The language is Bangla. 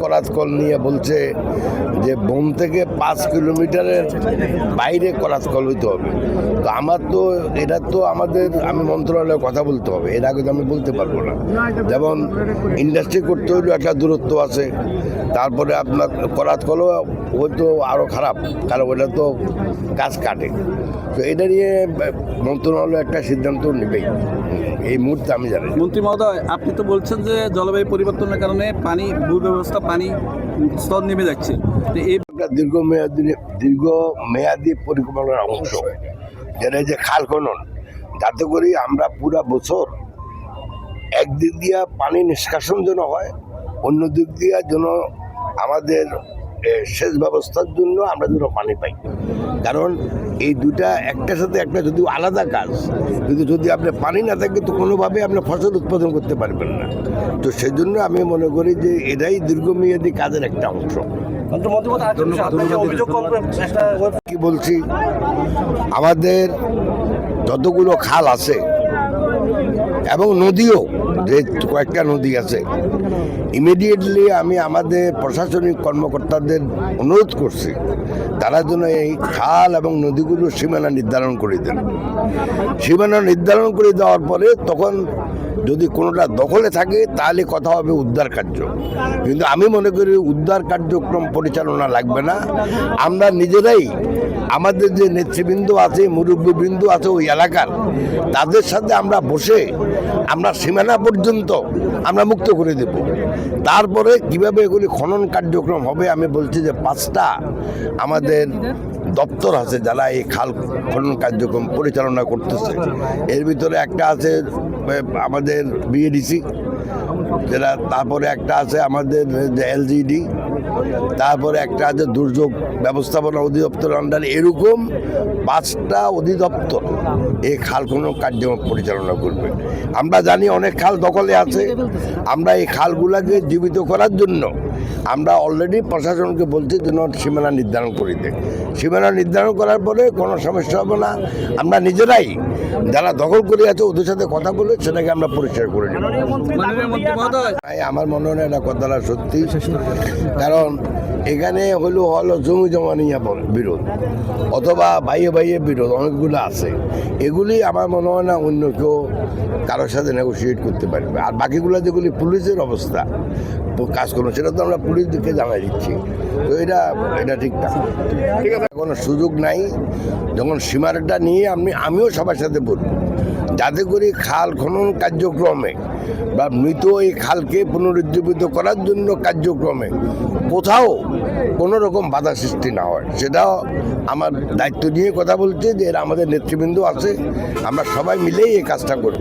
করাতকল নিয়ে বলছে যে বন থেকে 5 কিলোমিটারের বাইরে করাতকল হইতে হবে। তো আমার তো এটা তো আমি মন্ত্রণালয়ে কথা বলতে হবে, এর আগে তো আমি বলতে পারবো না। যেমন ইন্ডাস্ট্রি করতে হইলেও একটা দূরত্ব আছে, তারপরে আপনার করাতকলও হয়তো আরও খারাপ, কারণ ওটা তো গাছ কাটে। তো এটা নিয়ে মন্ত্রণালয় একটা সিদ্ধান্ত নেবেই, এই মুহূর্তে আমি জানি। মন্ত্রী মহোদয়, আপনি তো বলছেন যে জলবায়ু পরিবর্তনের কারণে ভূব্যবস্থা পানি স্তর নেমে যাচ্ছে, এই একটা দীর্ঘমেয়াদী পরিকল্পনার অংশ, যেটা যে খাল খনন, যাতে করে আমরা পুরা বছর একদিক দিয়ে পানি নিষ্কাশন যেন হয়, অন্য দিক দিয়ে যেন আমাদের সেচ ব্যবস্থার জন্য আমরা যেন পানি পাই। কারণ এই দুটা একটার সাথে একটা যদি আলাদা কাজ, কিন্তু যদি আপনার পানি না থাকে তো কোনোভাবে আপনি ফসল উৎপাদন করতে পারবেন না। তো সেজন্য আমি মনে করি যে এটাই দীর্ঘমেয়াদী কাজের একটা অংশ। কি বলছি, আমাদের যতগুলো খাল আছে এবং নদীও, যে কয়েকটা নদী আছে, ইমিডিয়েটলি আমি আমাদের প্রশাসনিক কর্মকর্তাদের অনুরোধ করছি তারা যেন এই খাল এবং নদীগুলোর সীমানা নির্ধারণ করে দেন। সীমানা নির্ধারণ করে দেওয়ার পরে তখন যদি কোনোটা দখলে থাকে তাহলে কথা হবে উদ্ধার কার্য। কিন্তু আমি মনে করি উদ্ধার কার্যক্রম পরিচালনা লাগবে না, আমরা নিজেরাই আমাদের যে নেতৃবৃন্দ আছে, মুরব্বীবৃন্দ আছে ওই এলাকার, তাদের সাথে আমরা বসে আমরা সীমানা পর্যন্ত আমরা মুক্ত করে দেব। তারপরে কিভাবে এগুলি খনন কার্যক্রম হবে, আমি বলছি যে 5টা আমাদের দপ্তর আছে যারা এই খাল খনন কার্যক্রম পরিচালনা করতেছে। এর ভিতরে একটা আছে আমাদের বিএডিসি, যেটা, তারপরে একটা আছে আমাদের এলজিডি, তারপরে একটা আছে দুর্যোগ ব্যবস্থাপনা অধিদপ্তর আন্ডারে। এরকম 5টা অধিদপ্তর এই খাল খনন কার্যক্রম পরিচালনা করবে। আমরা জানি অনেক খাল দখলে আছে, আমরা এই খালগুলোকে জীবিত করার জন্য আমরা অলরেডি প্রশাসনকে বলছি যেন সীমানা নির্ধারণ করে দেয়। সীমানা নির্ধারণ করার পরে কোনো সমস্যা হবে না, আমরা নিজেরাই যারা দখল করে আছে ওদের সাথে কথা বলে সেটাকে আমরা পরিষ্কার করে নেব। আমার মনে হয় এটা কথাটা সত্যি, কারণ এখানে হলো জমি জমা নিয়ে বিরোধ অথবা ভাইয়ে ভাইয়ে বিরোধ অনেকগুলো আছে। এগুলি আমার মনে হয় না অন্য কেউ কারোর সাথে নেগোসিয়েট করতে পারবে। আর বাকিগুলো যেগুলি পুলিশের অবস্থা কাজ করুন, সেটা তো আমরা পুলিশকে জানাই দিচ্ছি। তো এটা ঠিকঠাক, ঠিক আছে, কোনো সুযোগ নাই। যখন সীমানাটা নিয়ে আমিও সবার সাথে বলবো যাতে করে খাল খনন কার্যক্রমে বা মৃত এই খালকে পুনরুজ্জীবিত করার জন্য কার্যক্রমে কোথাও কোনো রকম বাধা সৃষ্টি না হয়। সেটাও আমার দায়িত্ব নিয়ে কথা বলছে যে এরা আমাদের নেতৃবৃন্দ আছে, আমরা সবাই মিলেই এই কাজটা করব।